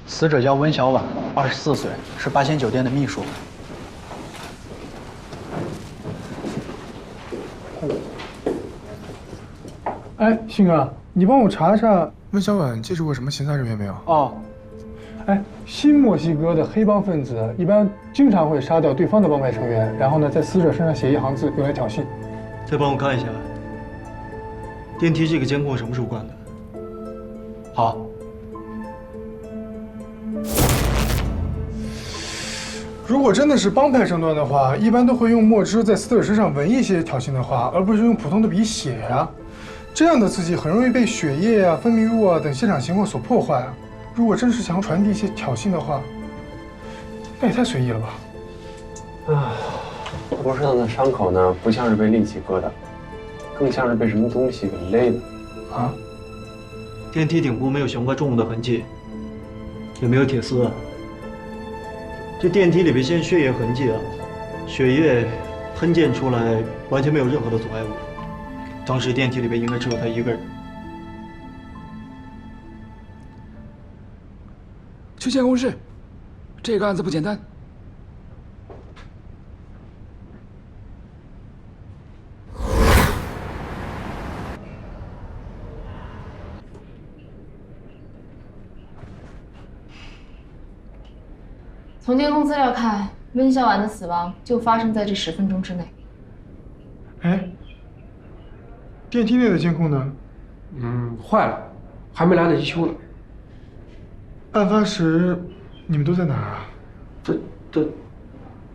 死者叫温小婉，24岁，是八仙酒店的秘书。哎，鑫哥，你帮我查一下温小婉接触过什么其他人员没有？哦，哎，新墨西哥的黑帮分子一般经常会杀掉对方的帮派成员，然后呢，在死者身上写一行字，用来挑衅。再帮我看一下，电梯这个监控什么时候关的？好。 如果真的是帮派争端的话，一般都会用墨汁在死者身上纹一些挑衅的话，而不是用普通的笔写啊。这样的字迹很容易被血液啊、分泌物啊等现场情况所破坏啊。如果真是想传递一些挑衅的话，那也太随意了吧？头上的伤口呢，不像是被利器割的，更像是被什么东西给勒的。啊？电梯顶部没有悬挂重物的痕迹，也没有铁丝。 这电梯里边现血液痕迹啊，血液喷溅出来，完全没有任何的阻碍物。当时电梯里边应该只有他一个人。去监控室，这个案子不简单。从监控资料看，温小婉的死亡就发生在这10分钟之内。哎，电梯内的监控呢？坏了，还没来得及修呢。案发时你们都在哪儿啊？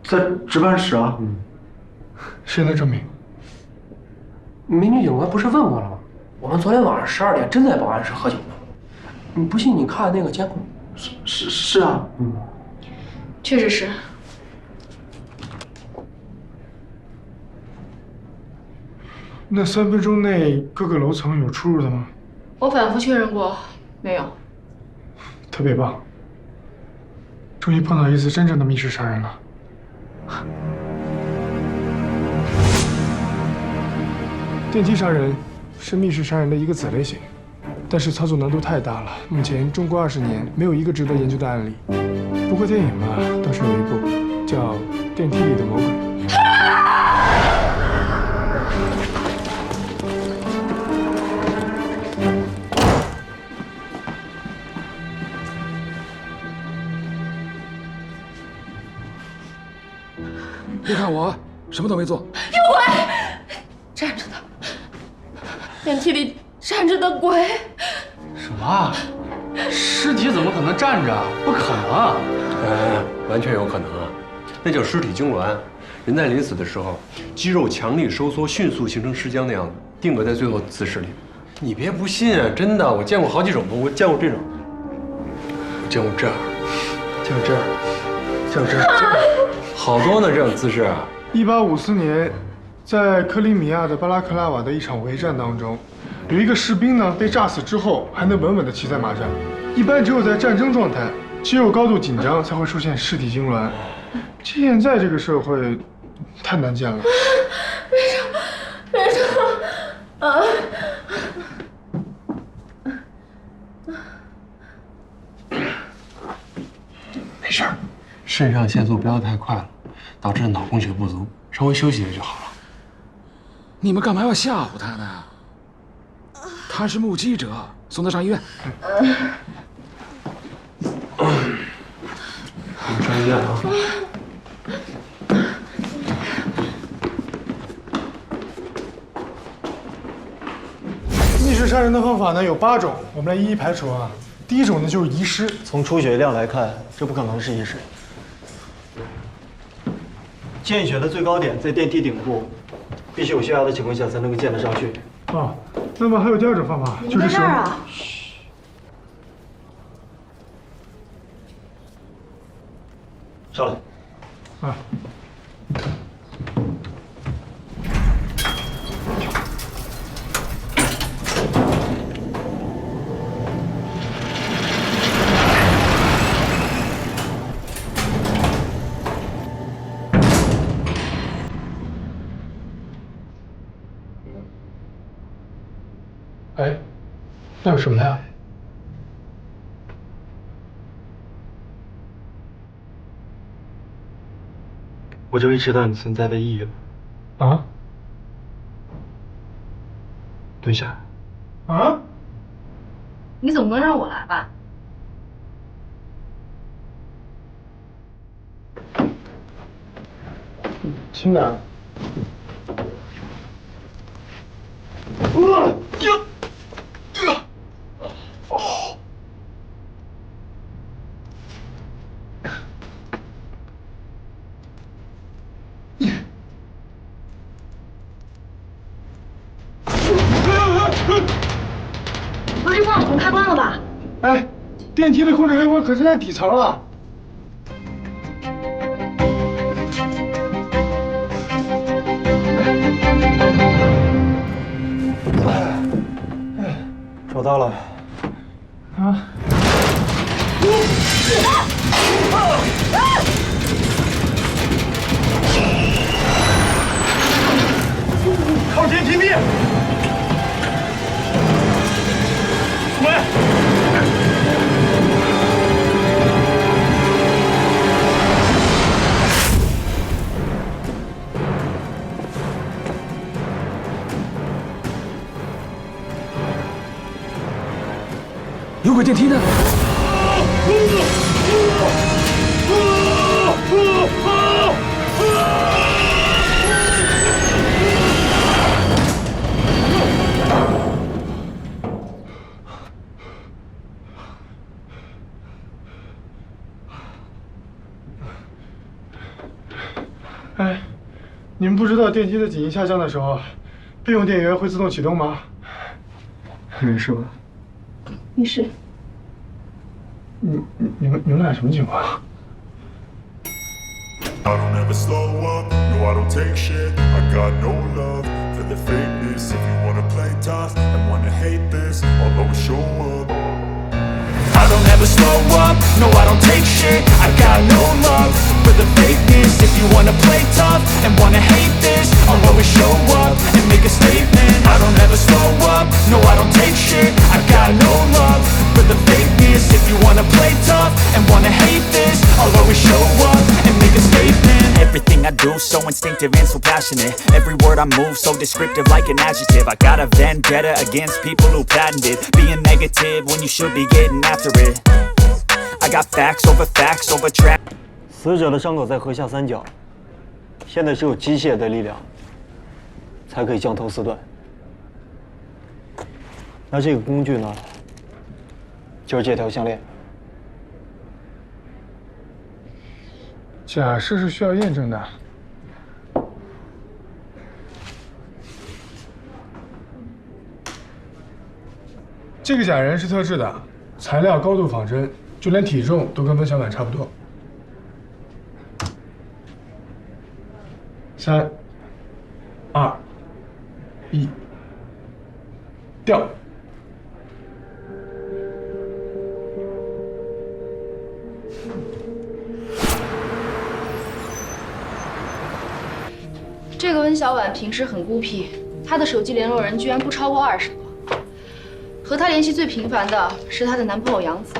在值班室啊。谁能证明？民警警官不是问过了吗？我们昨天晚上12点真在保安室喝酒呢。你不信你看那个监控。是啊。确实是。那3分钟内各个楼层有出入的吗？我反复确认过，没有。特别棒，终于碰到一次真正的密室杀人了。电梯杀人是密室杀人的一个子类型，但是操作难度太大了。目前中国20年没有一个值得研究的案例。不过电影嘛，倒是有一部叫《电梯里的魔鬼》。别看我，什么都没做。有鬼！站着的，电梯里站着的鬼。什么？尸体怎么可能站着？不可能！完全有可能啊，那叫尸体痉挛。人在临死的时候，肌肉强力收缩，迅速形成尸僵的样子，定格在最后姿势里。你别不信啊，真的，我见过好几种，我见过这种，我见过这样，见过这样，见过这样，好多呢这种姿势啊。1854年，在克里米亚的巴拉克拉瓦的一场围战当中，有一个士兵呢被炸死之后还能稳稳地骑在马上。一般只有在战争状态，肌肉高度紧张才会出现尸体痉挛。现在这个社会太难见了。别吵！啊！没事儿，肾上腺素飙得太快了，导致脑供血不足，稍微休息就好了。你们干嘛要吓唬他呢？他是目击者，送他上医院。我们上医院啊。密室杀人的方法呢有8种，我们来一一排除啊。第一种呢就是遗失，从出血量来看，这不可能是遗失。见血的最高点在电梯顶部，必须有血压的情况下才能够见得上去。啊，那么还有第2种方法，就是使用。上来。啊。哎，那有什么呀？我终于知道你存在的意义了。啊？蹲下。啊？你总不能让我来吧？青楠。不是忘了开关了吧？哎，电梯的控制开关可是在底层啊！找到了。啊！靠天停闭！喂！有轨电梯呢？哎，你们不知道电梯的紧急下降的时候，备用电源会自动启动吗？没事吧？没事。你们俩什么情况？ I don't ever slow up, no I don't take shit. I got no love for the fakeness. If you wanna play tough and wanna hate this, I'll always show up. I don't ever slow up, no I don't take shit. I got no love for the fakeness. If you wanna play tough and wanna hate this, I'll always show up and make a statement. I don't ever slow up, no I don't take shit. I got no love for the fakeness. If you wanna play tough and wanna hate this, I'll always show up and make a statement. Everything I do so instinctive and so passionate. Every word I move so descriptive like an adjective. I got a vendetta against people who patented being negative when you should be getting after it. I got facts over track. 死者的伤口在颌下三角，现在只有机械的力量才可以将头撕断。那这个工具呢，就是这条项链。假释是需要验证的。这个假人是特制的，材料高度仿真，就连体重都跟温小满差不多。3、2、1，掉。这个温小婉平时很孤僻，她的手机联络人居然不超过20个。和她联系最频繁的是她的男朋友杨子，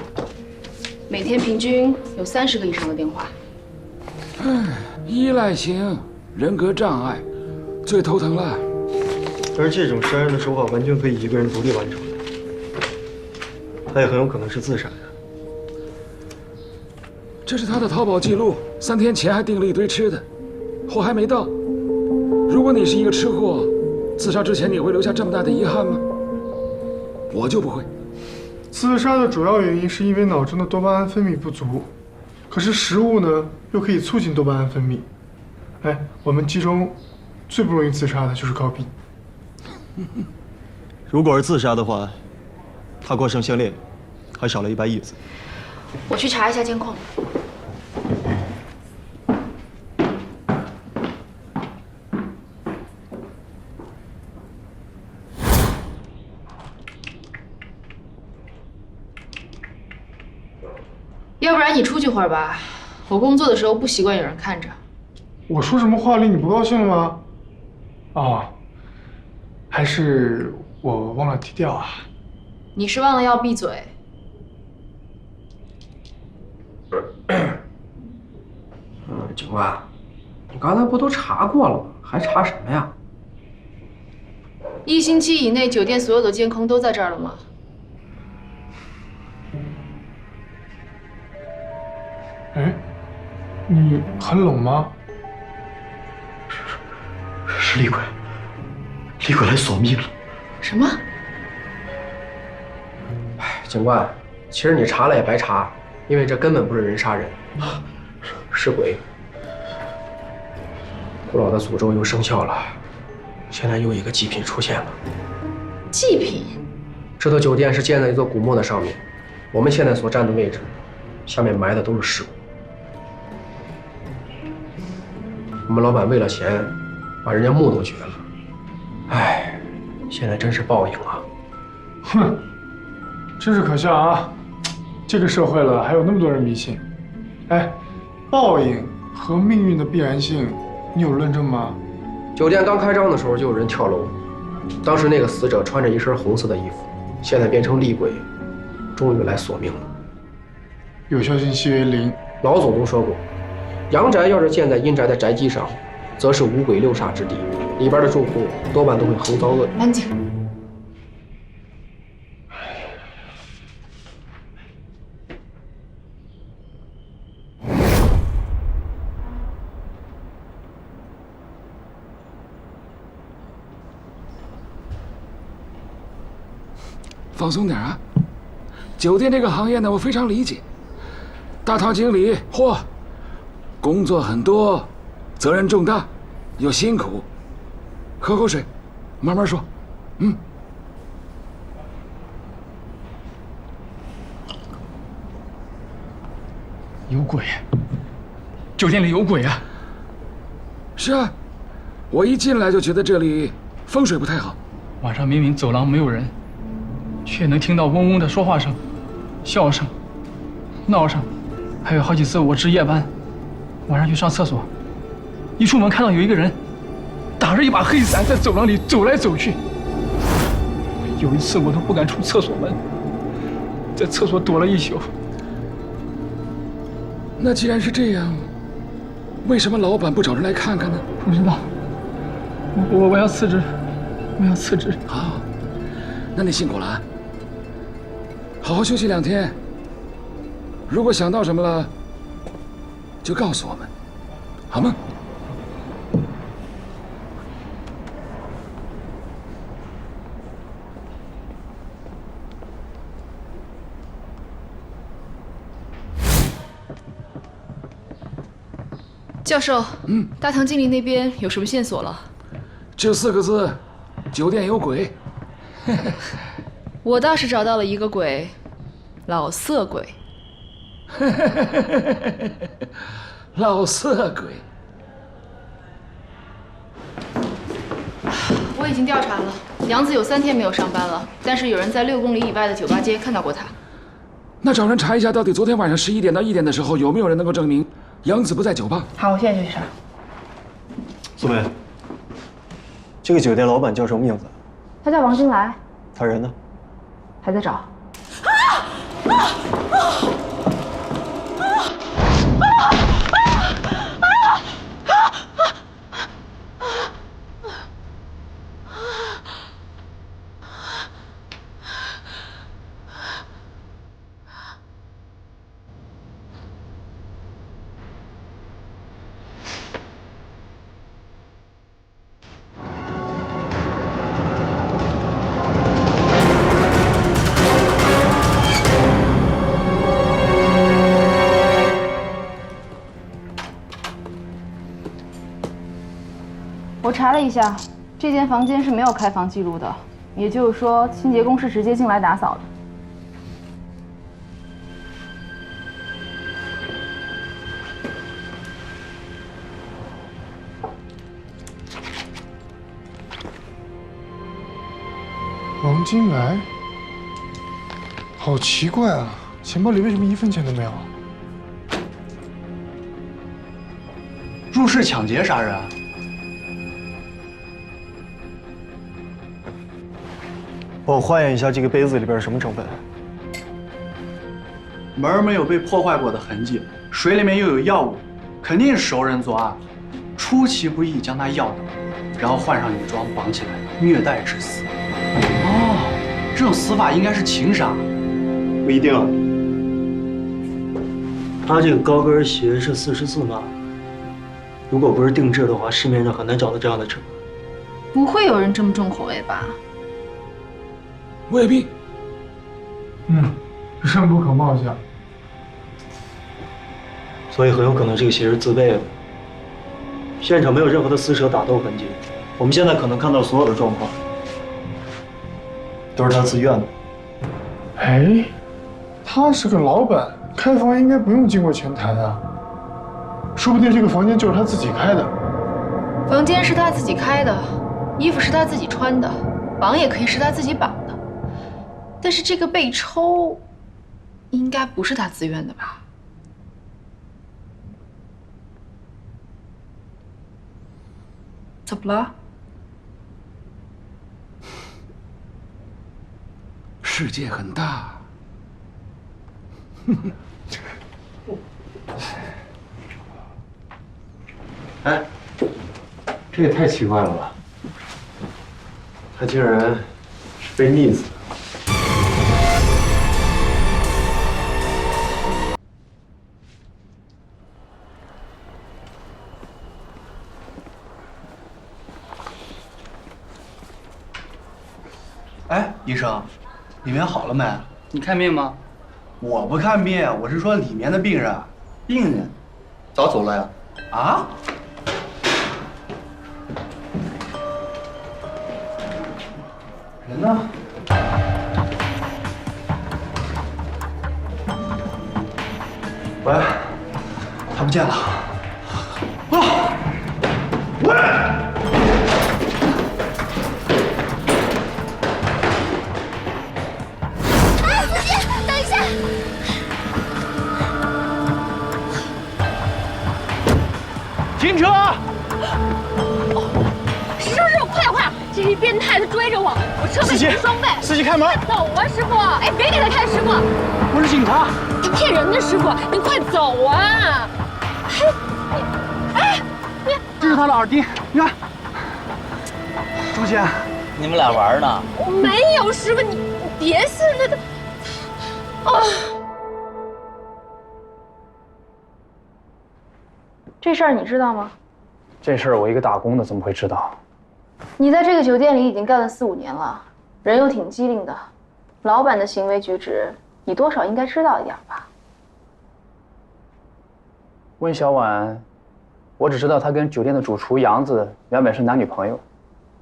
每天平均有30个以上的电话。依赖型人格障碍，最头疼了。而这种杀人的手法完全可以一个人独立完成的，他也很有可能是自杀的。这是他的淘宝记录，3天前还订了一堆吃的，货还没到。如果你是一个吃货，自杀之前你会留下这么大的遗憾吗？我就不会。自杀的主要原因是因为脑中的多巴胺分泌不足，可是食物呢又可以促进多巴胺分泌。哎，我们其中最不容易自杀的就是高斌。如果是自杀的话，他挂上项链还少了一把椅子。我去查一下监控。要不然你出去会儿吧，我工作的时候不习惯有人看着。我说什么话令你不高兴了吗？哦，还是我忘了低调啊？你是忘了要闭嘴？警官，你刚才不都查过了吗？还查什么呀？ 1星期以内，酒店所有的监控都在这儿了吗？哎，你很冷吗？是厉鬼，厉鬼来索命了。什么？警官，其实你查了也白查，因为这根本不是人杀人，是鬼。古老的诅咒又生效了，现在又一个祭品出现了。祭品？这座酒店是建在一座古墓的上面，我们现在所站的位置，下面埋的都是尸骨。我们老板为了钱，把人家墓都掘了。哎，现在真是报应啊！哼，真是可笑啊！这个社会了，还有那么多人迷信。哎，报应和命运的必然性，你有论证吗？酒店刚开张的时候就有人跳楼，当时那个死者穿着一身红色的衣服，现在变成厉鬼，终于来索命了。有效信息为0。老祖宗说过，阳宅要是建在阴宅的宅基上，则是五鬼六煞之地，里边的住户多半都会横遭恶缘。安静。放松点啊！酒店这个行业呢，我非常理解。大堂经理，嚯，工作很多，责任重大，又辛苦。喝口水，慢慢说。有鬼！酒店里有鬼啊！是啊，我一进来就觉得这里风水不太好。晚上明明走廊没有人，却能听到嗡嗡的说话声、笑声、闹声，还有好几次我值夜班，晚上去上厕所，一出门看到有一个人打着一把黑伞在走廊里走来走去。有一次我都不敢出厕所门，在厕所躲了一宿。那既然是这样，为什么老板不找人来看看呢？不知道，我要辞职，我要辞职。好，那你辛苦了啊。好好休息2天。如果想到什么了，就告诉我们，好吗？教授，大堂经理那边有什么线索了？就4个字，酒店有鬼。我倒是找到了一个鬼，老色鬼。老色鬼。我已经调查了，杨子有3天没有上班了，但是有人在6公里以外的酒吧街看到过他。那找人查一下，到底昨天晚上11点到1点的时候，有没有人能够证明杨子不在酒吧？好，我现在就去查。苏梅，这个酒店老板叫什么名字？他叫王金来，他人呢？还在找。我查了一下，这间房间是没有开房记录的，也就是说，清洁工是直接进来打扫的。王金来，好奇怪啊！钱包里为什么1分钱都没有？入室抢劫杀人啊！帮我化验一下这个杯子里边是什么成分。门儿没有被破坏过的痕迹，水里面又有药物，肯定是熟人作案，出其不意将他药倒，然后换上女装绑起来虐待致死。哦，这种死法应该是情杀。不一定。他这个高跟鞋是44码，如果不是定制的话，市面上很难找到这样的车。不会有人这么重口味吧？未必。深不可貌相。所以很有可能这个鞋是自备的。现场没有任何的撕扯打斗痕迹，我们现在可能看到所有的状况都是他自愿的。哎，他是个老板，开房应该不用经过前台啊。说不定这个房间就是他自己开的。房间是他自己开的，衣服是他自己穿的，绑也可以是他自己绑的。但是这个被抽，应该不是他自愿的吧？怎么了？世界很大。哎，这也太奇怪了吧！他竟然是被溺死的。哎，医生，里面好了没？你看病吗？我不看病，我是说里面的病人。病人早走了呀？啊？人呢？喂，他不见了。啊！喂！停车！师傅，快点快点！这是一变态，他追着我，我车费赔双倍。司机开门！走啊，师傅！哎，别给他看，师傅！我是警察。他骗人的，师傅，你快走啊！你，这是他的耳钉，你看。朱姐，你们俩玩呢？我没有，师傅，你别信他。啊！这事儿你知道吗？这事儿我一个打工的怎么会知道？你在这个酒店里已经干了4、5年了，人又挺机灵的，老板的行为举止你多少应该知道一点吧？温小婉，我只知道她跟酒店的主厨杨子原本是男女朋友，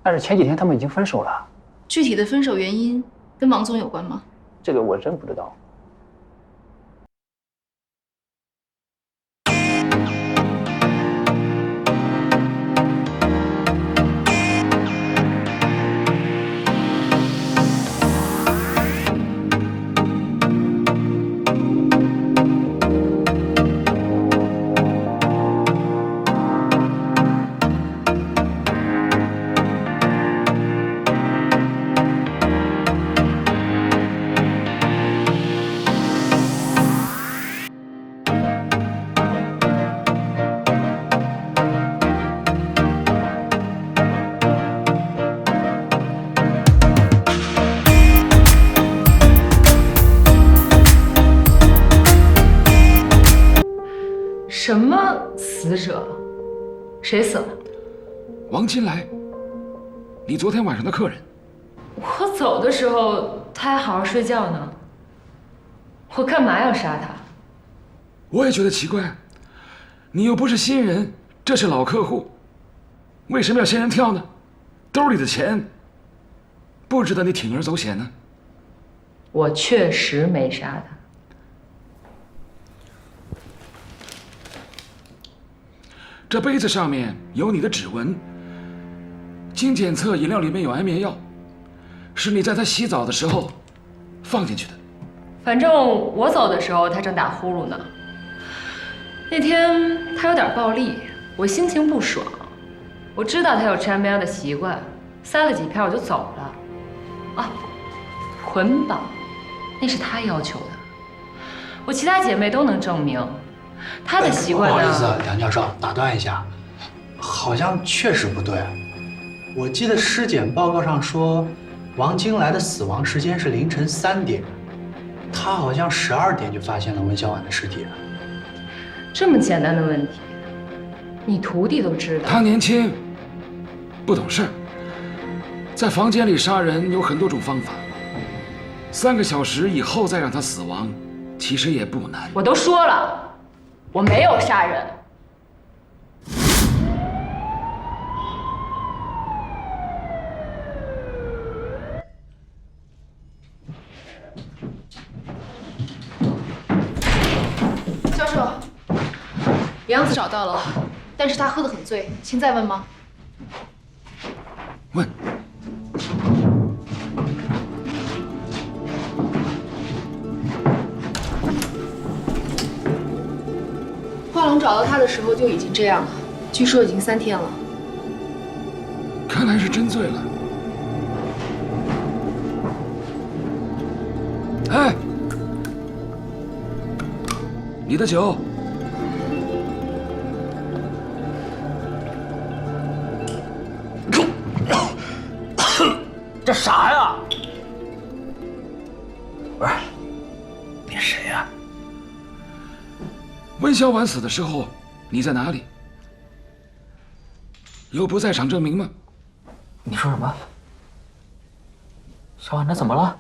但是前几天他们已经分手了。具体的分手原因跟王总有关吗？这个我真不知道。什么死者？谁死了？王金来，你昨天晚上的客人。我走的时候他还好好睡觉呢。我干嘛要杀他？我也觉得奇怪，你又不是新人，这是老客户，为什么要仙人跳呢？兜里的钱，不值得你铤而走险呢？我确实没杀他。这杯子上面有你的指纹，经检测饮料里面有安眠药，是你在他洗澡的时候放进去的。反正我走的时候他正打呼噜呢。那天他有点暴力，我心情不爽，我知道他有吃安眠药的习惯，塞了几片我就走了。啊，捆绑，那是他要求的。我其他姐妹都能证明，他的习惯呢。不好意思啊，梁教授，打断一下，好像确实不对。我记得尸检报告上说，王金来的死亡时间是凌晨3点，他好像12点就发现了温小婉的尸体。这么简单的问题，你徒弟都知道。他年轻，不懂事儿，在房间里杀人有很多种方法。3个小时以后再让他死亡，其实也不难。我都说了，我没有杀人。教授，杨子找到了，但是他喝得很醉，请再问吗？问。画龙找到他的时候就已经这样了，据说已经3天了。看来是真醉了。哎，你的酒。这啥呀？不是，你谁呀？温小婉死的时候，你在哪里？有不在场证明吗？你说什么？小婉她怎么了？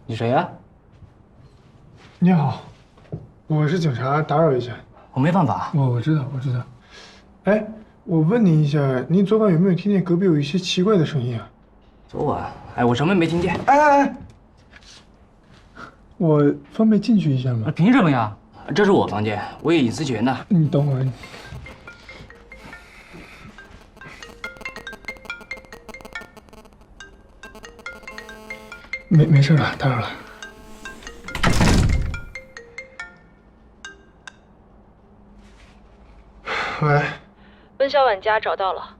你谁呀？你好，我是警察，打扰一下。我没犯法。我知道，我知道。哎，我问您一下，您昨晚有没有听见隔壁有一些奇怪的声音啊？昨晚，哎，我什么也没听见。哎，我方便进去一下吗？凭什么呀？这是我房间，我有隐私权的。你等会儿。没事了，打扰了。喂，温小婉家找到了。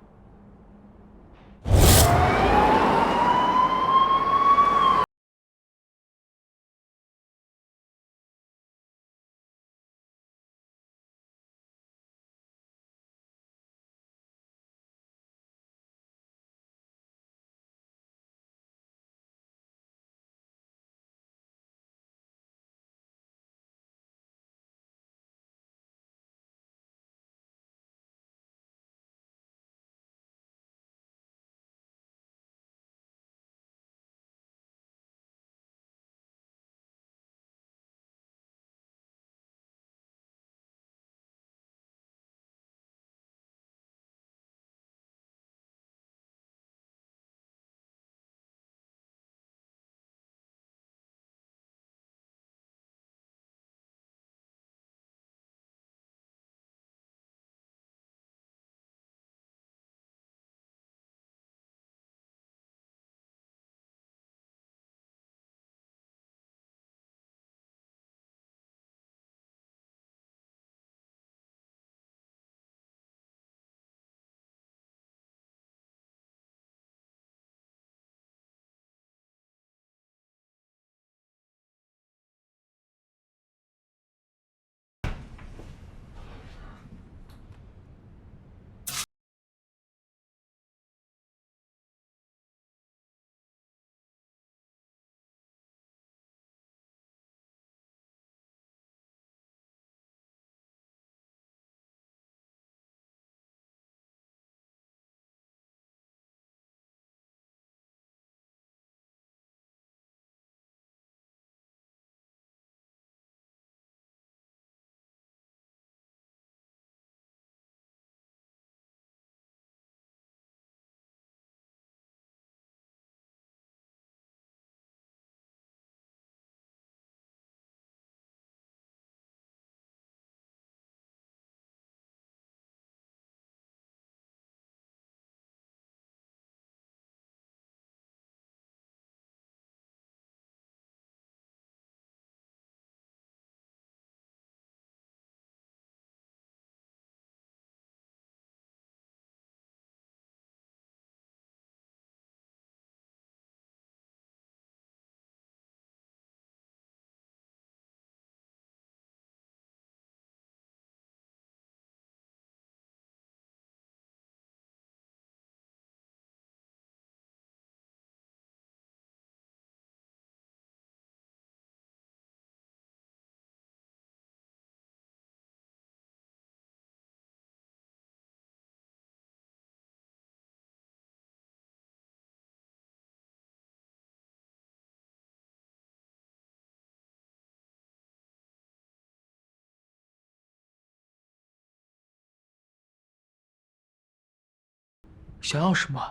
想要什么，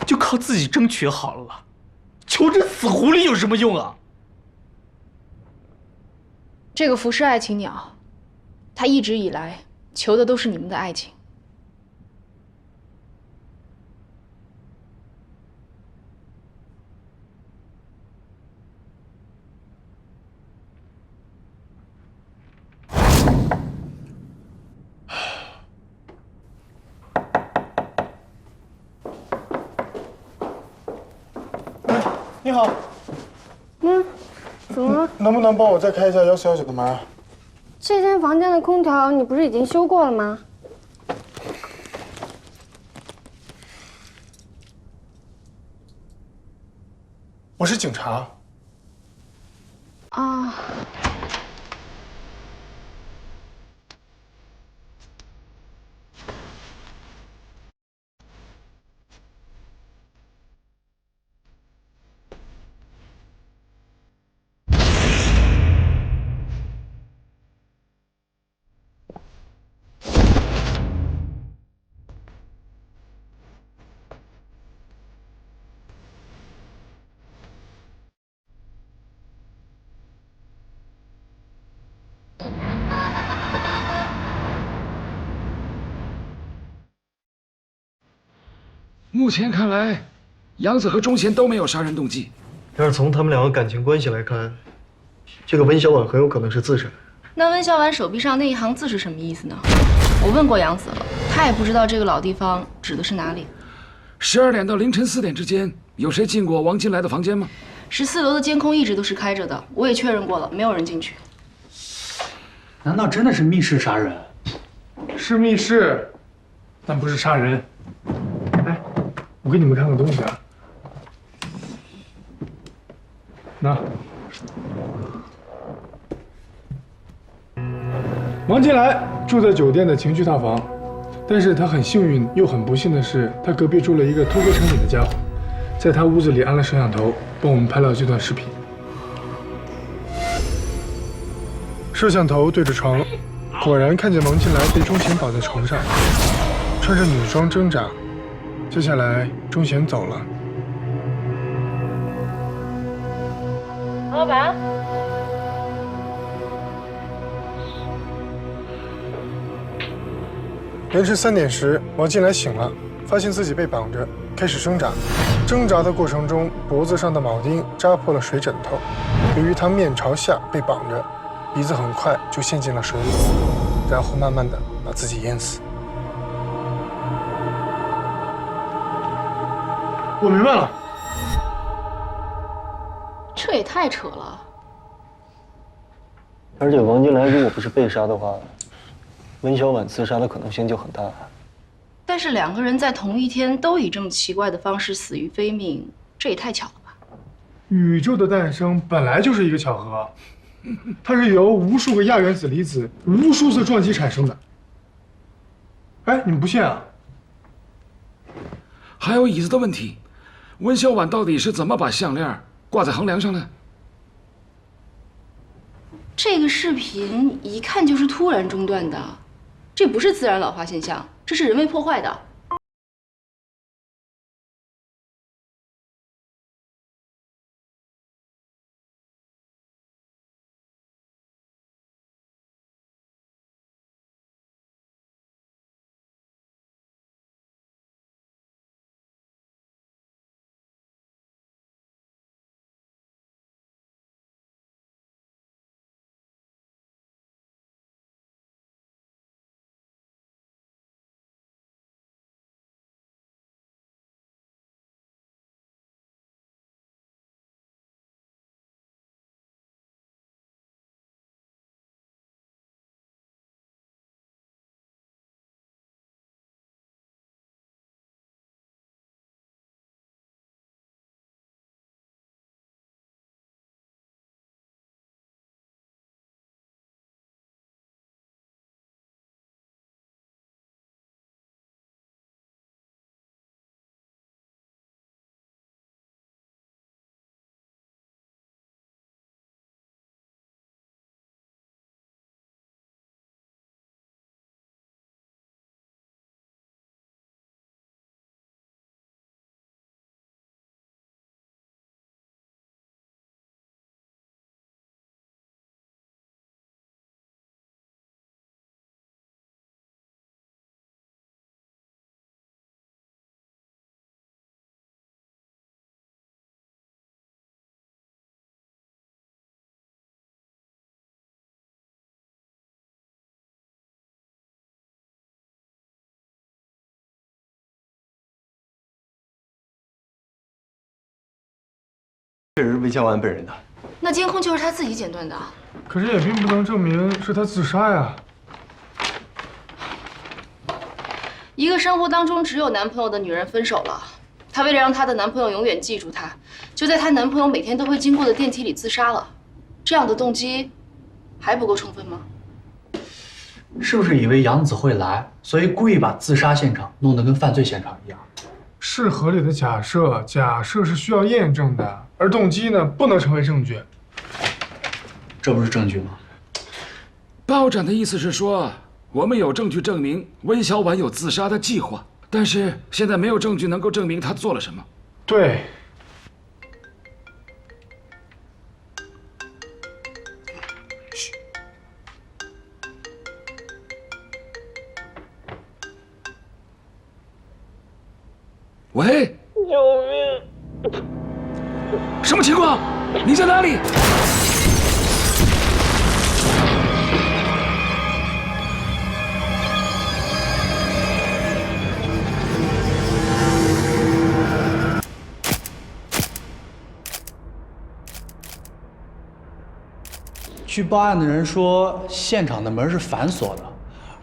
就靠自己争取好了。求这死狐狸有什么用啊？这个浮世爱情鸟，它一直以来求的都是你们的爱情。你好，怎么了？能不能帮我再开一下姚小姐的门？这间房间的空调你不是已经修过了吗？我是警察。啊。目前看来，杨子和钟贤都没有杀人动机。要是从他们两个感情关系来看，这个温小婉很有可能是自杀。那温小婉手臂上那一行字是什么意思呢？我问过杨子了，他也不知道这个老地方指的是哪里。12点到凌晨4点之间，有谁进过王金来的房间吗？14楼的监控一直都是开着的，我也确认过了，没有人进去。难道真的是密室杀人？是密室，但不是杀人。哎，我给你们看个东西啊。那，王金来住在酒店的情趣套房，但是他很幸运又很不幸的是，他隔壁住了一个偷歌成瘾的家伙，在他屋子里安了摄像头，帮我们拍了这段视频。摄像头对着床，果然看见王金来被钟贤绑在床上，穿着女装挣扎。接下来，钟贤走了。老板，凌晨3点时，王金来醒了，发现自己被绑着，开始挣扎。挣扎的过程中，脖子上的铆钉扎破了水枕头。由于他面朝下被绑着，鼻子很快就陷进了水里，然后慢慢的把自己淹死。我明白了。这也太扯了。而且王金来如果不是被杀的话，温小婉自杀的可能性就很大。但是2个人在同一天都以这么奇怪的方式死于非命，这也太巧了吧？宇宙的诞生本来就是一个巧合，它是由无数个亚原子离子、无数次撞击产生的。哎，你们不信啊？还有椅子的问题，温小婉到底是怎么把项链挂在横梁上的？这个视频一看就是突然中断的，这不是自然老化现象，这是人为破坏的。确实是魏小婉本人的。那监控就是他自己剪断的。可是也并不能证明是他自杀呀。一个生活当中只有男朋友的女人分手了，她为了让她的男朋友永远记住她，就在她男朋友每天都会经过的电梯里自杀了。这样的动机还不够充分吗？是不是以为杨子会来，所以故意把自杀现场弄得跟犯罪现场一样？是合理的假设，假设是需要验证的，而动机呢，不能成为证据。这不是证据吗？报长的意思是说，我们有证据证明温小婉有自杀的计划，但是现在没有证据能够证明她做了什么。对。喂，救命！什么情况？你在哪里？据报案的人说，现场的门是反锁的，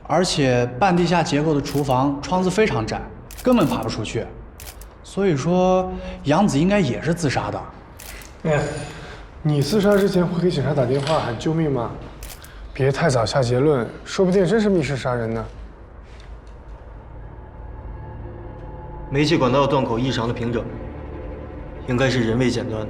而且半地下结构的厨房窗子非常窄，根本爬不出去。所以说，杨子应该也是自杀的。哎，你自杀之前会给警察打电话喊救命吗？别太早下结论，说不定真是密室杀人呢。煤气管道断口异常的平整，应该是人为剪断的。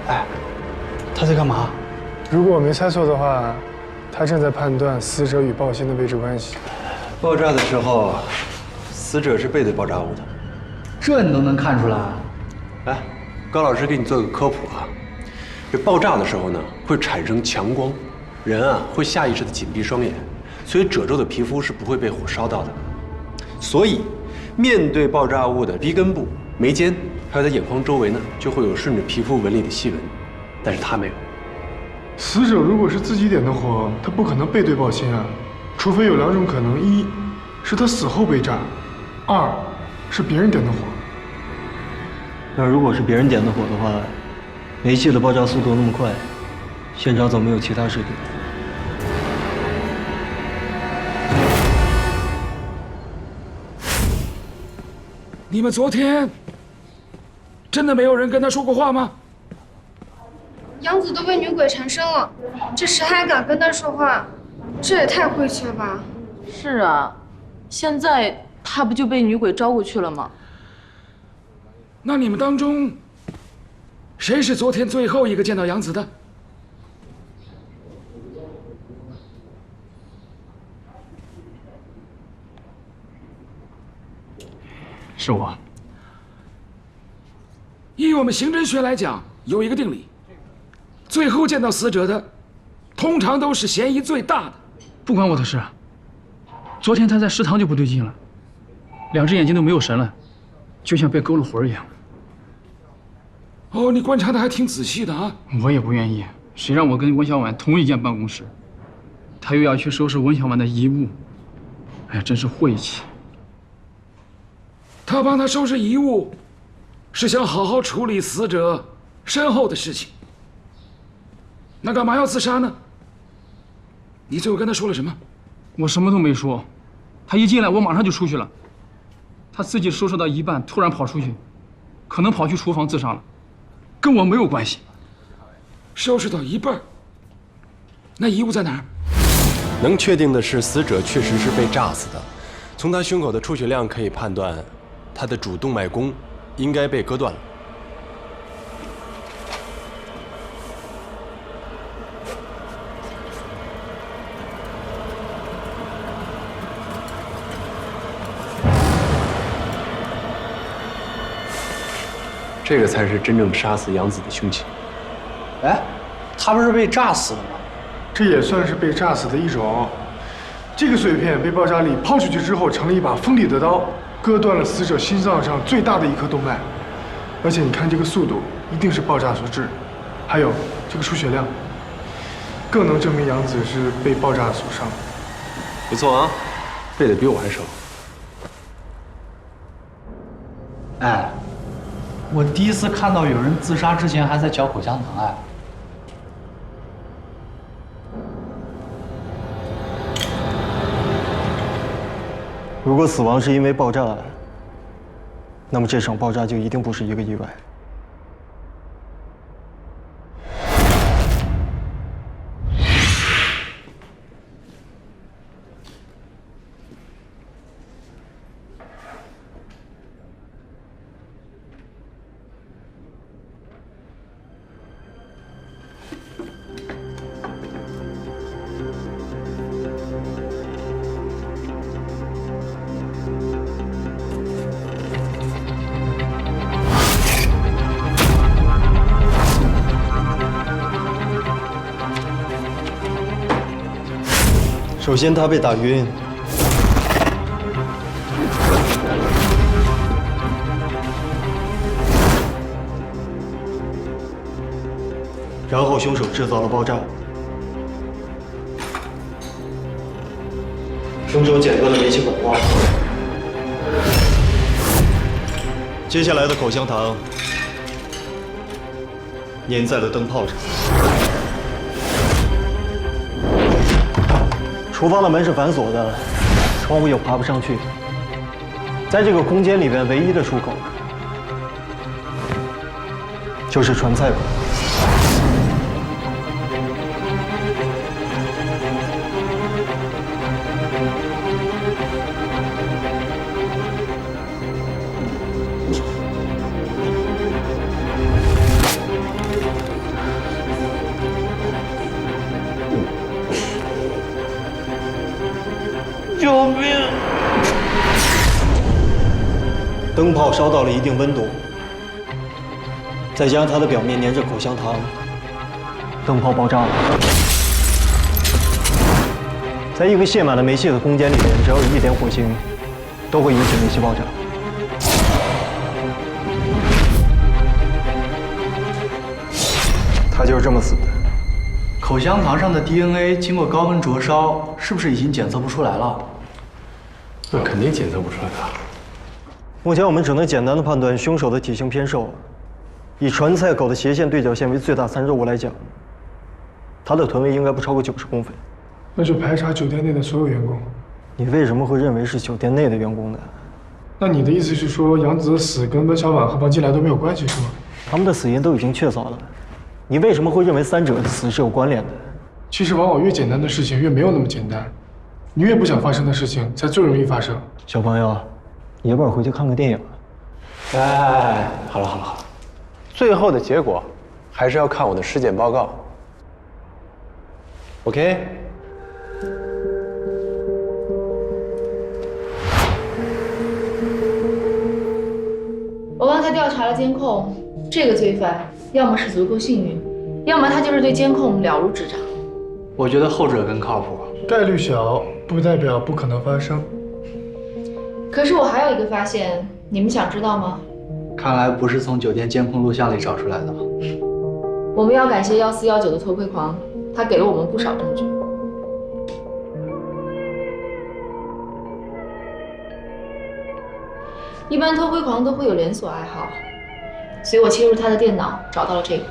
哎，他在干嘛？如果我没猜错的话，他正在判断死者与爆心的位置关系。爆炸的时候，死者是背对爆炸物的。这你都能看出来？来，高老师给你做个科普啊。这爆炸的时候呢，会产生强光，人啊会下意识的紧闭双眼，所以褶皱的皮肤是不会被火烧到的。所以，面对爆炸物的鼻根部、眉间，还有在眼眶周围呢，就会有顺着皮肤纹理的细纹，但是他没有。死者如果是自己点的火，他不可能背对爆心啊，除非有两种可能：一是他死后被炸，二是别人点的火。那如果是别人点的火的话，煤气的爆炸速度那么快，现场怎么没有其他尸体？你们昨天真的没有人跟他说过话吗？杨子都被女鬼缠身了，这谁还敢跟他说话？这也太晦气了吧！是啊，现在他不就被女鬼招过去了吗？那你们当中，谁是昨天最后一个见到杨子的？是我。以我们刑侦学来讲，有一个定理：最后见到死者的，通常都是嫌疑最大的。不关我的事。昨天他在食堂就不对劲了，两只眼睛都没有神了，就像被勾了魂一样。哦，你观察的还挺仔细的啊。我也不愿意，谁让我跟温小婉同一间办公室，他又要去收拾温小婉的遗物，哎呀，真是晦气。他帮他收拾遗物，是想好好处理死者身后的事情。那干嘛要自杀呢？你最后跟他说了什么？我什么都没说，他一进来我马上就出去了。他自己收拾到一半，突然跑出去，可能跑去厨房自杀了，跟我没有关系。收拾到一半，那遗物在哪儿？能确定的是，死者确实是被炸死的。从他胸口的出血量可以判断，他的主动脉弓应该被割断了。这个才是真正杀死杨子的凶器。哎，他不是被炸死的吗？这也算是被炸死的一种。这个碎片被爆炸力抛出去之后，成了一把锋利的刀，割断了死者心脏上最大的一颗动脉。而且你看这个速度，一定是爆炸所致。还有这个出血量，更能证明杨子是被爆炸所伤。不错啊，背的比我还熟。哎，我第一次看到有人自杀之前还在嚼口香糖哎。如果死亡是因为爆炸，那么这场爆炸就一定不是一个意外。首先，他被打晕，然后凶手制造了爆炸。凶手剪断了煤气管道，接下来的口香糖粘在了灯泡上。厨房的门是反锁的，窗户又爬不上去。在这个空间里面，唯一的出口就是传菜口。救命！灯泡烧到了一定温度，再加上它的表面粘着口香糖，灯泡爆炸了。在一个泄满了煤气的空间里面，只要有一点火星，都会引起煤气爆炸。他就是这么死的。口香糖上的 DNA 经过高温灼烧，是不是已经检测不出来了？那肯定检测不出来的。目前我们只能简单的判断凶手的体型偏瘦。以传菜口的斜线对角线为最大参照物来讲，他的臀围应该不超过90公分。那就排查酒店内的所有员工。你为什么会认为是酒店内的员工呢？那你的意思是说，杨子的死跟温小婉和王金来都没有关系，是吗？他们的死因都已经确凿了，你为什么会认为三者的死是有关联的？其实往往越简单的事情越没有那么简单，你越不想发生的事情才最容易发生。小朋友，要不然回去看个电影。哎，好了好了好了，最后的结果还是要看我的尸检报告。OK。我刚才调查了监控，这个罪犯要么是足够幸运，要么他就是对监控了如指掌。我觉得后者更靠谱。概率小，不代表不可能发生。可是我还有一个发现，你们想知道吗？看来不是从酒店监控录像里找出来的。我们要感谢1419的偷窥狂，他给了我们不少证据。一般偷窥狂都会有连锁爱好，所以我切入他的电脑，找到了这个。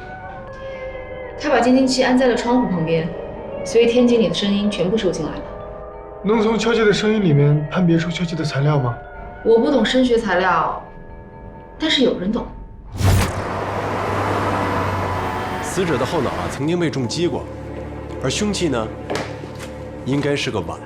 他把监听器安在了窗户旁边，所以天井里的声音全部收进来了。能从敲击的声音里面判别出敲击的材料吗？我不懂声学材料，但是有人懂。死者的后脑曾经被重击过，而凶器呢，应该是个碗。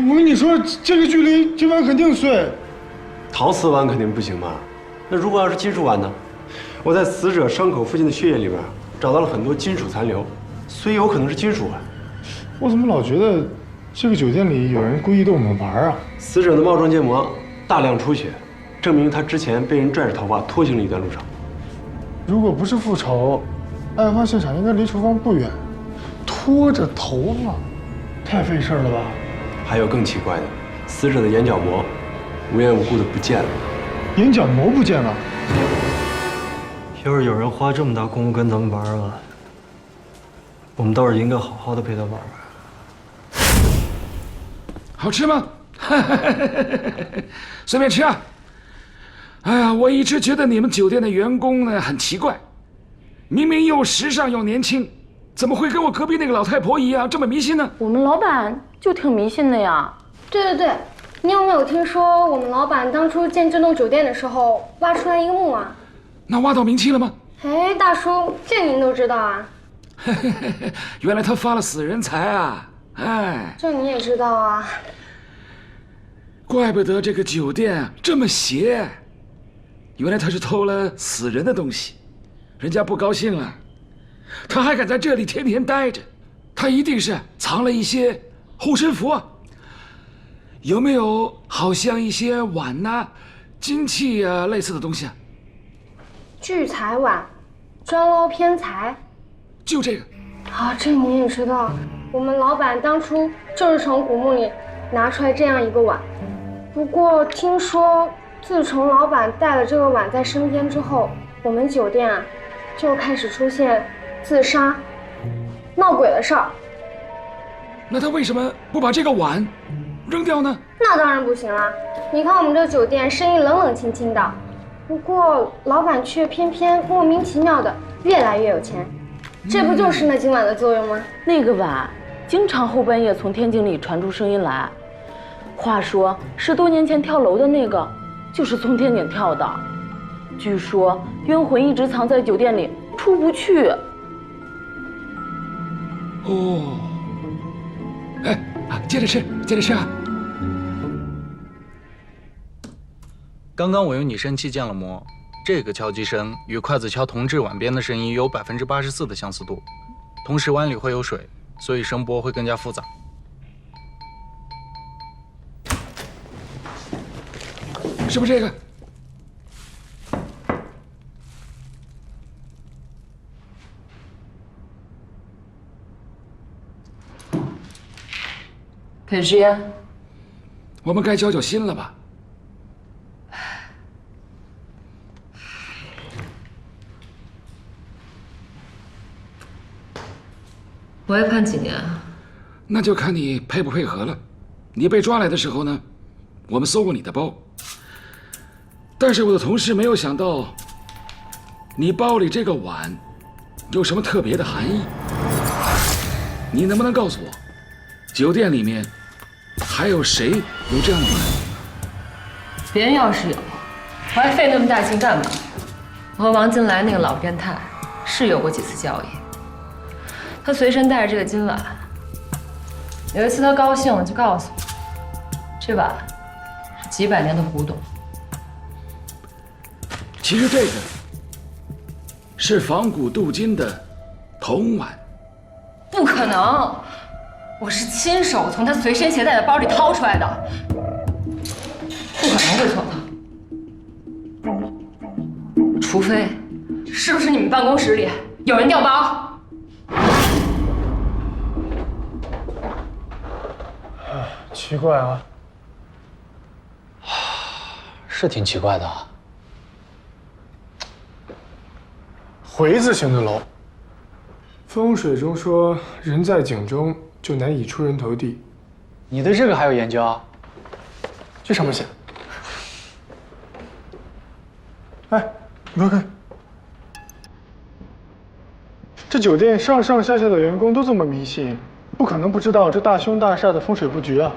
我跟你说，这个距离这碗肯定碎。陶瓷碗肯定不行吧？那如果要是金属碗呢？我在死者伤口附近的血液里边找到了很多金属残留，所以有可能是金属碗。我怎么老觉得这个酒店里有人故意逗我们玩啊？死者的帽状结膜大量出血，证明他之前被人拽着头发拖行了一段路程。如果不是复仇，案发现场应该离厨房不远，拖着头发，太费事了吧？还有更奇怪的，死者的眼角膜无缘无故的不见了。眼角膜不见了。要是有人花这么大功夫跟咱们玩啊，我们倒是应该好好的陪他玩玩。好吃吗？随便吃啊。哎呀，我一直觉得你们酒店的员工呢很奇怪，明明又时尚又年轻，怎么会跟我隔壁那个老太婆一样这么迷信呢？我们老板就挺迷信的呀。对对对，你有没有听说我们老板当初建这栋酒店的时候挖出来一个墓啊？那挖到冥器了吗？哎，大叔，这您都知道啊？原来他发了死人财啊！哎，这你也知道啊？怪不得这个酒店这么邪，原来他是偷了死人的东西，人家不高兴了，他还敢在这里天天待着，他一定是藏了一些护身符啊。有没有好像一些碗呐、金器啊类似的东西啊？聚财碗，专捞偏财，就这个。啊，这你也知道，我们老板当初就是从古墓里拿出来这样一个碗。不过听说，自从老板带了这个碗在身边之后，我们酒店啊就开始出现自杀、闹鬼的事儿。那他为什么不把这个碗扔掉呢？那当然不行啦！你看我们这酒店生意冷冷清清的，不过老板却偏偏莫名其妙的越来越有钱，这不就是那今晚的作用吗？那个碗经常后半夜从天井里传出声音来，话说10多年前跳楼的那个就是从天井跳的，据说冤魂一直藏在酒店里出不去。哦，哎，接着吃，接着吃啊！刚刚我用拟声器建了模，这个敲击声与筷子敲铜制碗边的声音有84%的相似度，同时碗里会有水，所以声波会更加复杂。是不是这个？可是呀，我们该交交心了吧？我要判几年啊？那就看你配不配合了。你被抓来的时候呢，我们搜过你的包，但是我的同事没有想到，你包里这个碗有什么特别的含义。你能不能告诉我，酒店里面还有谁有这样的碗？别人要是有，我还费那么大劲干嘛？我和王金来那个老变态是有过几次交易，他随身带着这个金碗。有一次他高兴了就告诉我，这碗是几百年的古董。其实这个是仿古镀金的铜碗。不可能，我是亲手从他随身携带的包里掏出来的，不可能会错的。除非，是不是你们办公室里有人调包？奇怪啊，是挺奇怪的啊。回字形的楼，风水中说人在井中就难以出人头地。你对这个还有研究啊？这上面写。哎，你快看，这酒店上上下下的员工都这么迷信，不可能不知道这大凶大煞的风水布局啊。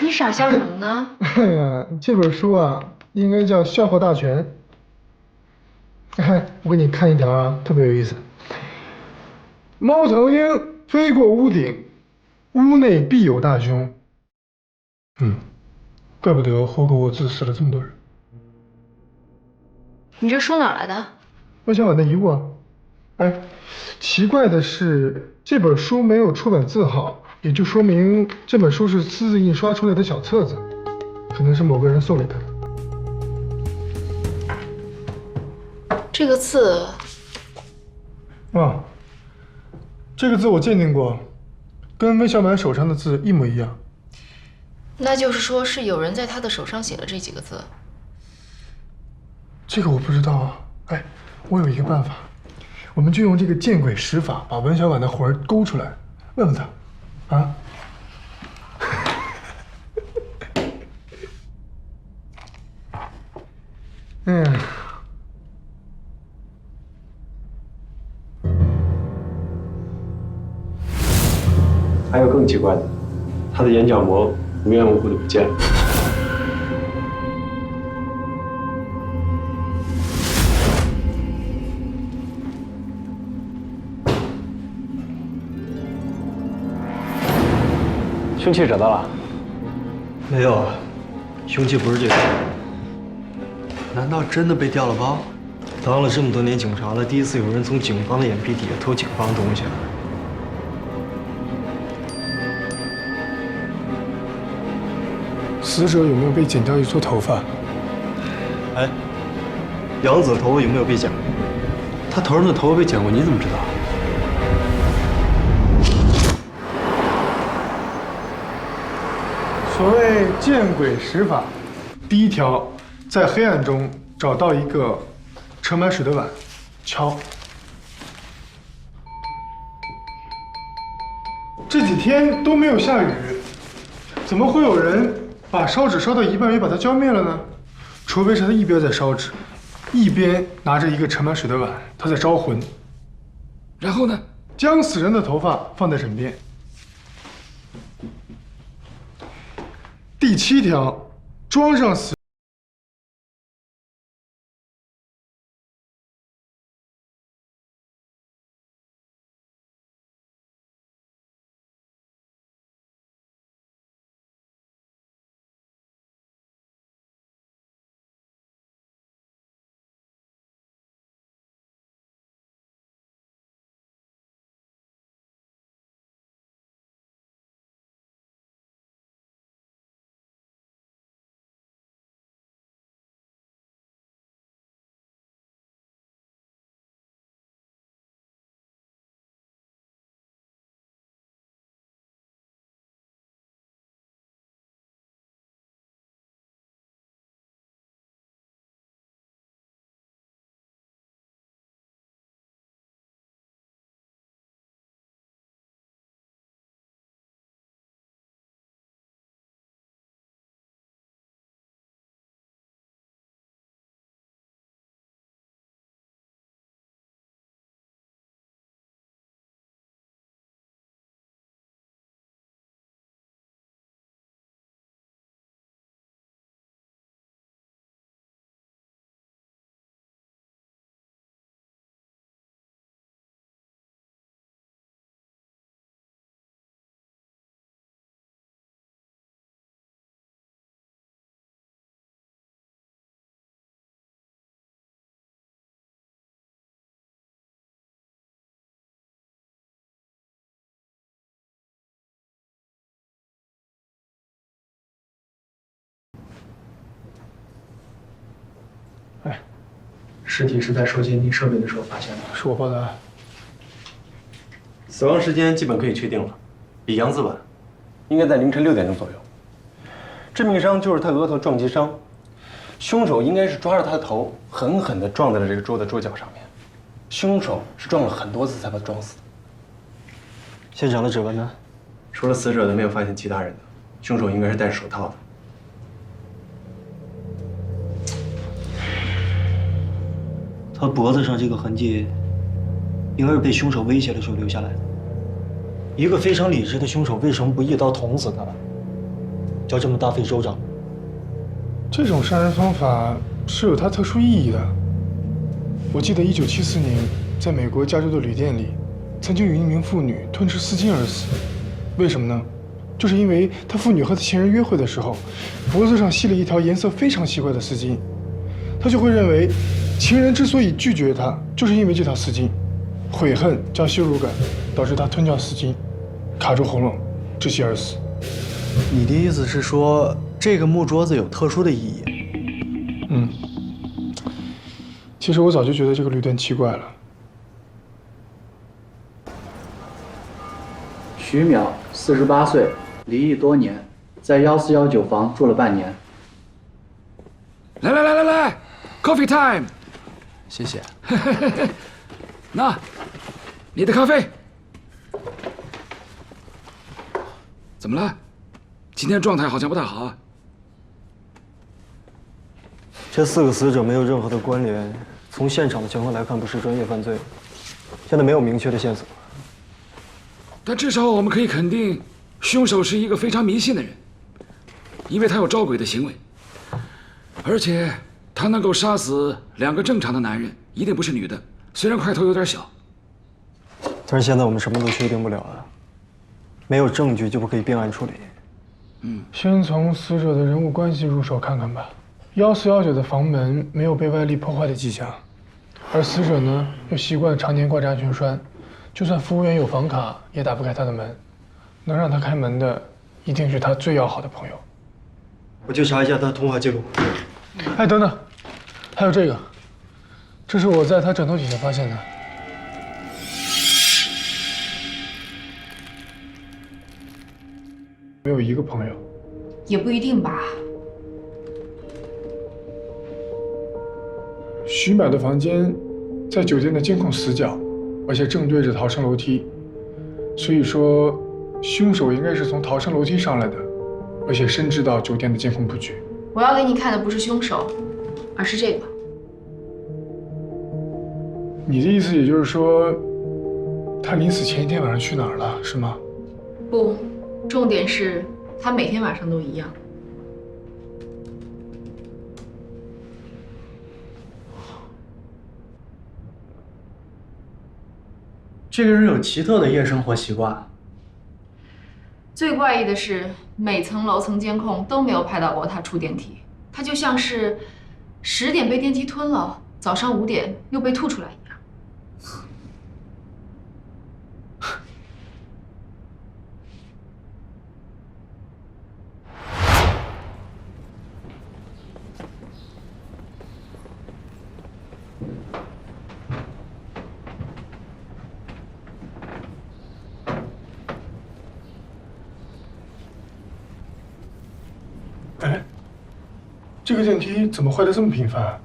你傻笑什么呢？哎呀，这本书啊，应该叫《笑话大全》。哎，我给你看一条啊，特别有意思。猫头鹰飞过屋顶，屋内必有大凶。怪不得霍格沃兹死了这么多人。你这书哪来的？温小婉的遗物啊。哎，奇怪的是，这本书没有出版字号，也就说明这本书是私自印刷出来的小册子，可能是某个人送给他的。这个字，啊，这个字我鉴定过，跟温小满手上的字一模一样。那就是说是有人在他的手上写了这几个字。这个我不知道啊。哎，我有一个办法，我们就用这个见鬼使法，把温小婉的魂儿勾出来，问问他，啊？还有更奇怪的，他的眼角膜无缘无故的不见了。凶器找到了？没有啊，凶器不是这个。难道真的被调了包？当了这么多年警察了，第一次有人从警方的眼皮底下偷警方东西。死者有没有被剪掉一撮头发？哎，杨子头发有没有被剪？他头上的头发被剪过，你怎么知道？所谓见鬼使法，第一条，在黑暗中找到一个盛满水的碗，敲。这几天都没有下雨，怎么会有人把烧纸烧到一半也把它浇灭了呢？除非是他一边在烧纸，一边拿着一个盛满水的碗，他在招魂。然后呢？将死人的头发放在枕边。第7条，装上死。哎，尸体是在收监听设备的时候发现的，是我报的案。死亡时间基本可以确定了，比杨子晚，应该在凌晨6点钟左右。致命伤就是他额头撞击伤，凶手应该是抓着他的头，狠狠地撞在了这个桌的桌角上面。凶手是撞了很多次才把他撞死的。现场的指纹呢？除了死者的，没有发现其他人的。凶手应该是戴着手套的。他脖子上这个痕迹，应该是被凶手威胁的时候留下来的。一个非常理智的凶手，为什么不一刀捅死他？叫这么大费周章？这种杀人方法是有它特殊意义的。我记得1974年，在美国加州的旅店里，曾经有一名妇女吞吃丝巾而死。为什么呢？就是因为她妇女和她情人约会的时候，脖子上系了一条颜色非常奇怪的丝巾，她就会认为情人之所以拒绝他，就是因为这条丝巾，悔恨加羞辱感，导致他吞掉丝巾，卡住喉咙，窒息而死。你的意思是说，这个木桌子有特殊的意义？嗯。其实我早就觉得这个旅店奇怪了。徐淼，48岁，离异多年，在1419房住了半年。来 ，Coffee time！ 谢谢。那，你的咖啡。怎么了？今天状态好像不太好啊。这4个死者没有任何的关联，从现场的情况来看，不是专业犯罪。现在没有明确的线索。但至少我们可以肯定，凶手是一个非常迷信的人，因为他有招鬼的行为，而且他能够杀死2个正常的男人，一定不是女的，虽然块头有点小。但是现在我们什么都确定不了啊，没有证据就不可以并案处理。先从死者的人物关系入手看看吧。1419的房门没有被外力破坏的迹象，而死者呢又习惯常年挂着安全栓，就算服务员有房卡也打不开他的门。能让他开门的，一定是他最要好的朋友。我去查一下他的通话记录。哎，等等，还有这个，这是我在他枕头底下发现的。没有一个朋友。也不一定吧。徐淼的房间在酒店的监控死角，而且正对着逃生楼梯，所以说凶手应该是从逃生楼梯上来的，而且深知到酒店的监控布局。我要给你看的不是凶手，而是这个。你的意思也就是说，他临死前一天晚上去哪儿了，是吗？不，重点是他每天晚上都一样。这个人有奇特的夜生活习惯。最怪异的是，每层楼层监控都没有拍到过他出电梯，他就像是10点被电梯吞了，早上5点又被吐出来一样。哎，这个电梯怎么坏得这么频繁？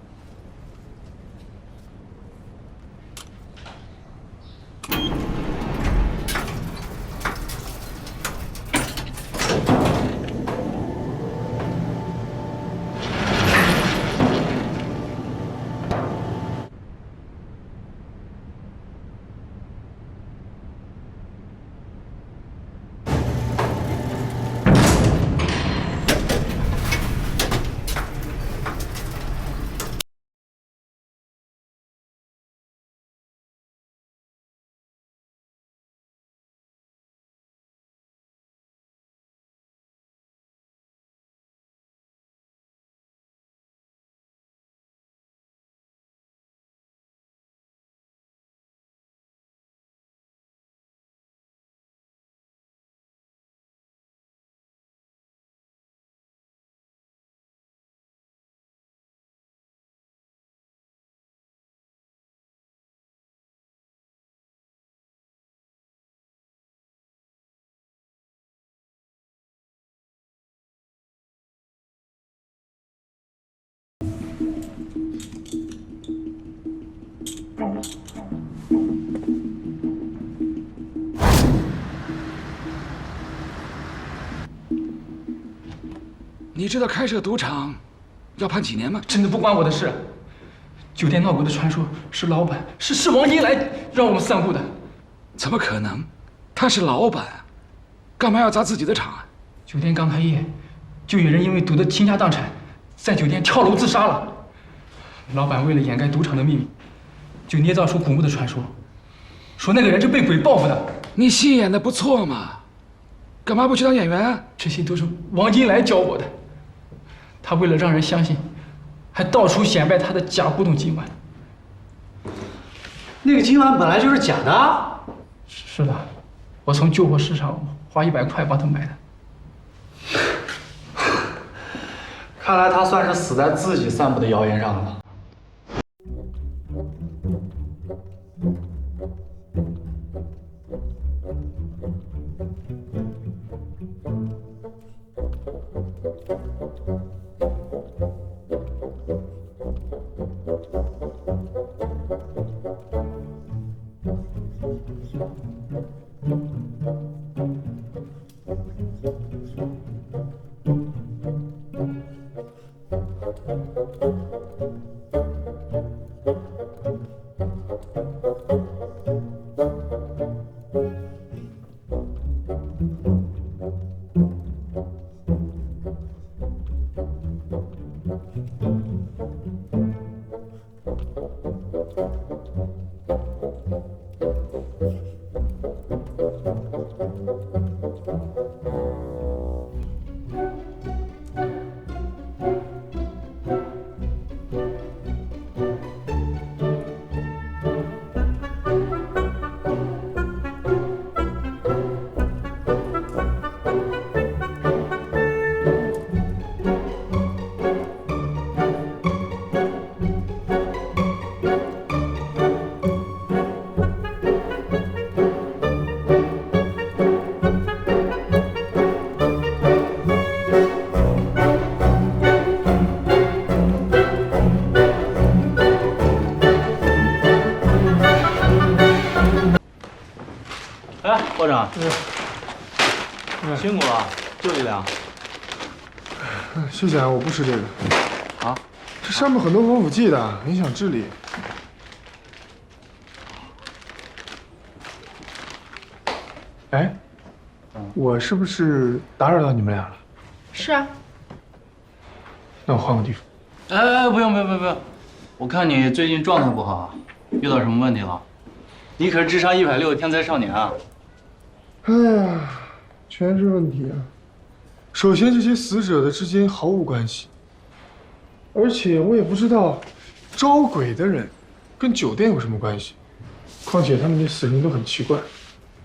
你知道开设赌场要判几年吗？真的不关我的事。酒店闹鬼的传说是老板，是王英来让我们散布的。怎么可能？他是老板，干嘛要砸自己的场啊？酒店刚开业，就有人因为赌得倾家荡产，在酒店跳楼自杀了。老板为了掩盖赌场的秘密，就捏造出古墓的传说，说那个人是被鬼报复的。你戏演的不错嘛，干嘛不去当演员啊？这些都是王金来教我的。他为了让人相信，还到处显摆他的假古董今晚，那个金碗本来就是假的。是的，我从旧货市场花100块帮他买的。看来他算是死在自己散布的谣言上了。科长，辛苦了，就1两。谢谢啊，我不吃这个。啊？这上面很多防腐剂的，影响智力。哎，我是不是打扰到你们俩了？是啊。那我换个地方。哎，不用，我看你最近状态不好，遇到什么问题了？你可是智商160的天才少年啊！哎呀，全是问题啊！首先，这些死者的之间毫无关系，而且我也不知道招鬼的人跟酒店有什么关系。况且他们的死因都很奇怪，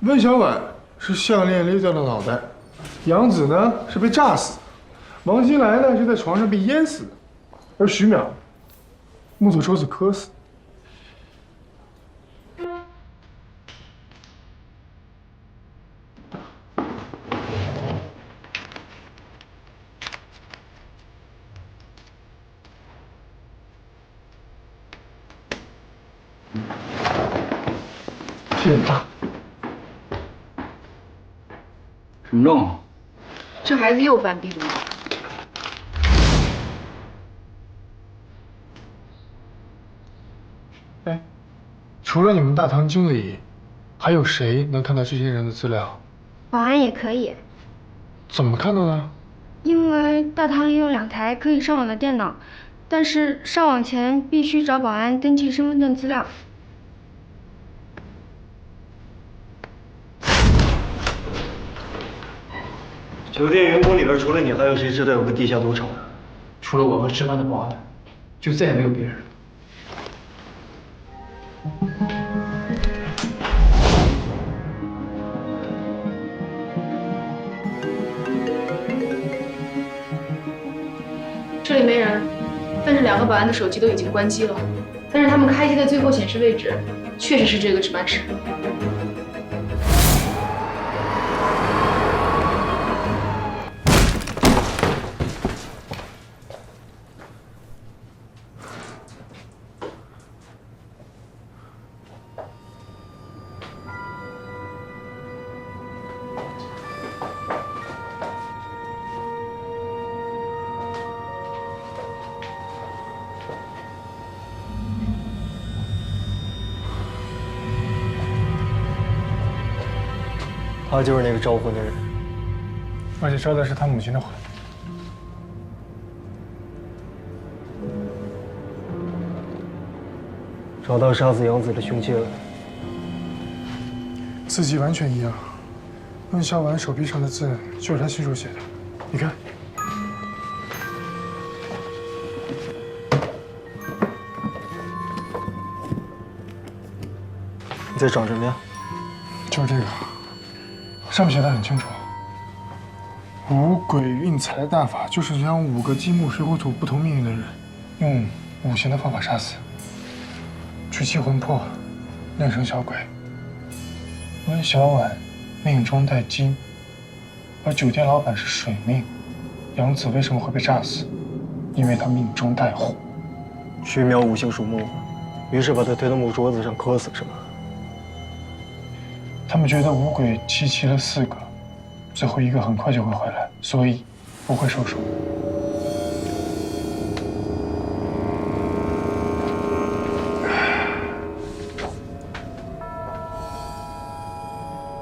温小婉是项链勒掉了脑袋，杨子呢是被炸死，王金来呢是在床上被淹死的，而徐淼木头抽子磕死。天大！什么状况？这孩子又犯病了。哎，除了你们大堂经理，还有谁能看到这些人的资料？保安也可以，怎么看到的？因为大堂里有2台可以上网的电脑，但是上网前必须找保安登记身份证资料。酒店员工里边除了你，还有谁知道有个地下赌场？除了我和值班的保安，就再也没有别人了。这里没人，但是2个保安的手机都已经关机了。但是他们开机的最后显示位置，确实是这个值班室。他就是那个招魂的人，而且招的是他母亲的魂。找到杀死杨子的凶器了，字迹完全一样，温小婉手臂上的字就是他亲手写的，你看。你在找什么呀？就是这个，上面写的很清楚。五鬼运财的大法就是将5个金木水火土不同命运的人，用5行的方法杀死，取其魂魄，炼成小鬼。温小婉命中带金，而酒店老板是水命，杨子为什么会被炸死？因为他命中带火。徐苗五行属木，于是把他推到木桌子上磕死，是吗？他们觉得五鬼齐了4个，最后1个很快就会回来，所以不会收手。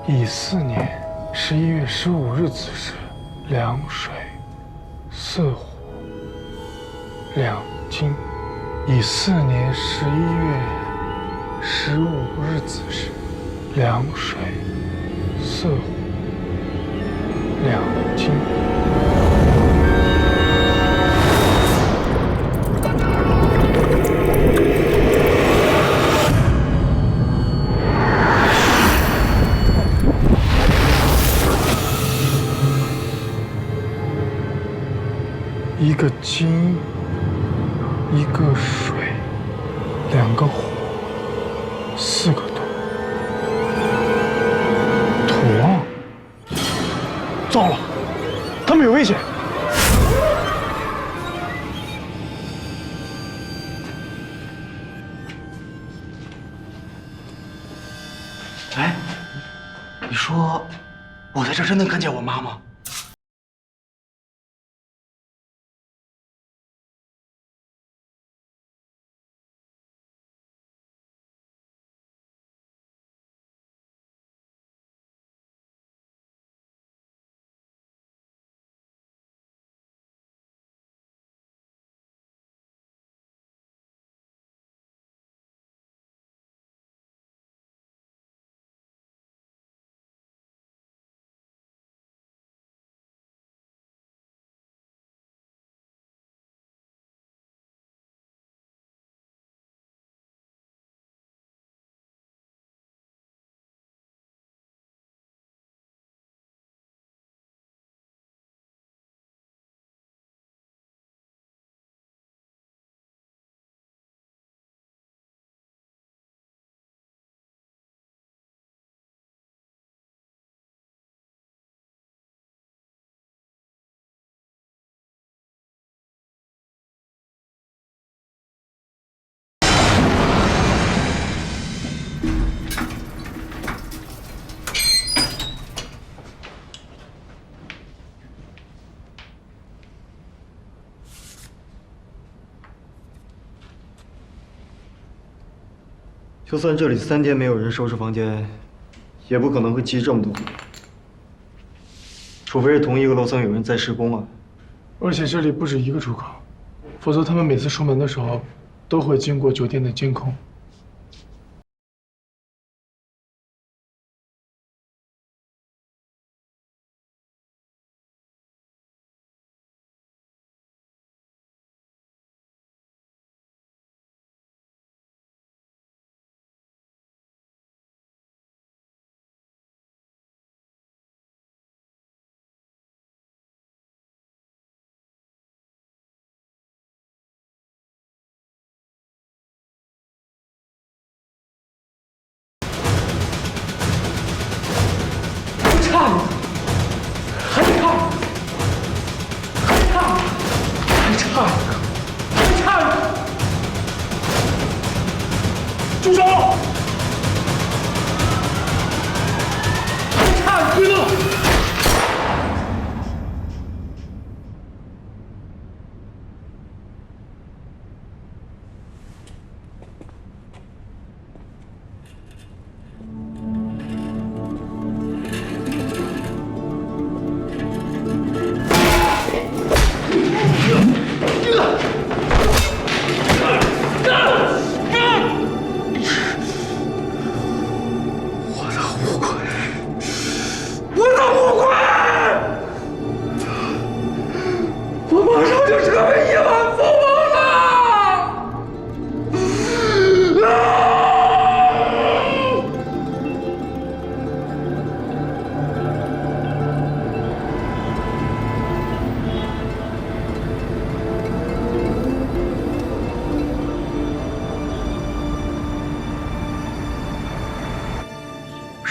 乙巳年11月15日子时，两水四火两金。乙巳年11月15日子时，两水四火两金。1个金，1个水，2个火，4个土。土啊！糟了，他们有危险！哎，你说我在这真能看见我妈吗？就算这里3天没有人收拾房间，也不可能会积这么多。除非是同一个楼层有人在施工啊。而且这里不止1个出口，否则他们每次出门的时候都会经过酒店的监控。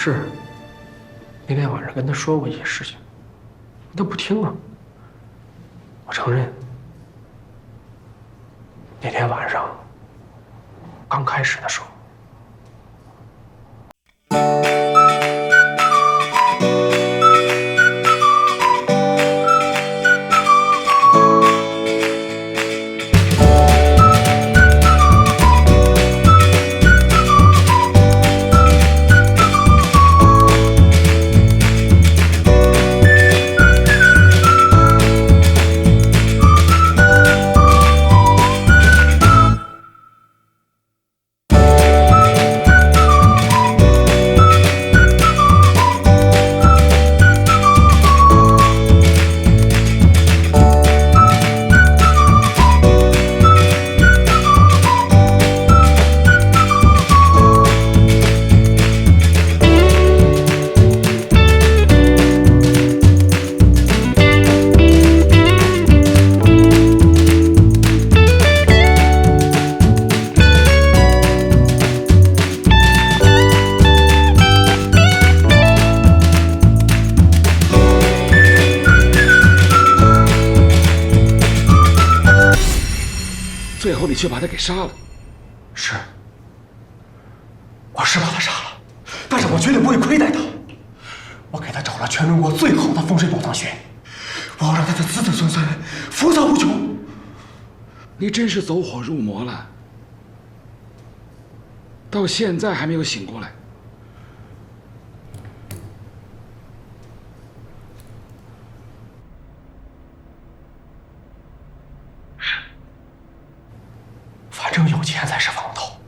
是，那天晚上跟他说过一些事情，他不听啊。我承认，那天晚上刚开始的时候。最后你却把他给杀了。是，我是把他杀了，但是我绝对不会亏待他。我给他找了全中国最好的风水宝藏穴，我要让他的子子孙孙福泽无穷。你真是走火入魔了，到现在还没有醒过来。反正有钱才是王道。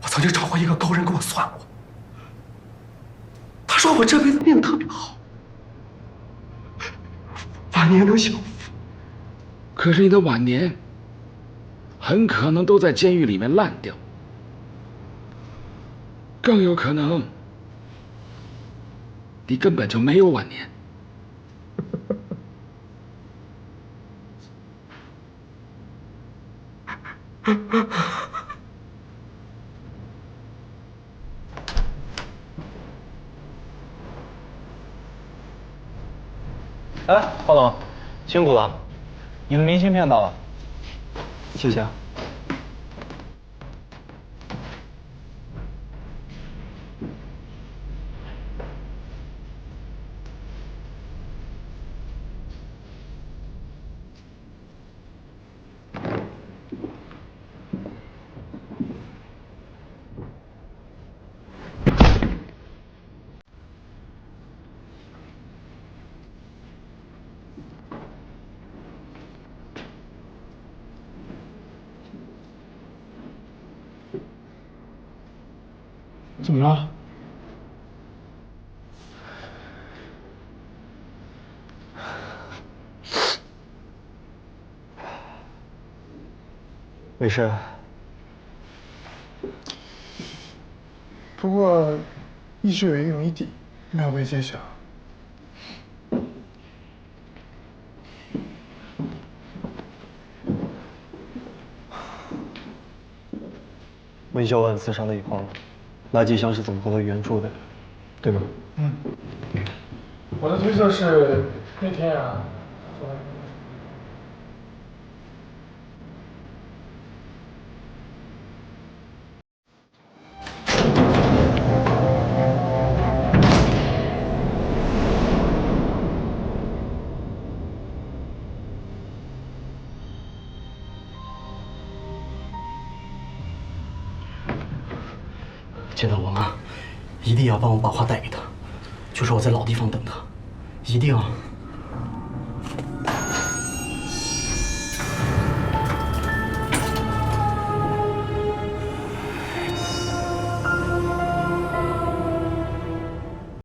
我曾经找过一个高人给我算过，他说我这辈子命特别好，晚年能享福。可是你的晚年很可能都在监狱里面烂掉，更有可能你根本就没有晚年。哎，黄总，辛苦了，你的明信片到了。谢谢啊。怎么了？没事。不过一直有一个谜底没有被揭晓。温孝万自杀了以后，垃圾箱是怎么获得原著的，对吗？嗯。我的推测是那天啊，见到我妈，一定要帮我把话带给她，就说我在老地方等她，一定啊。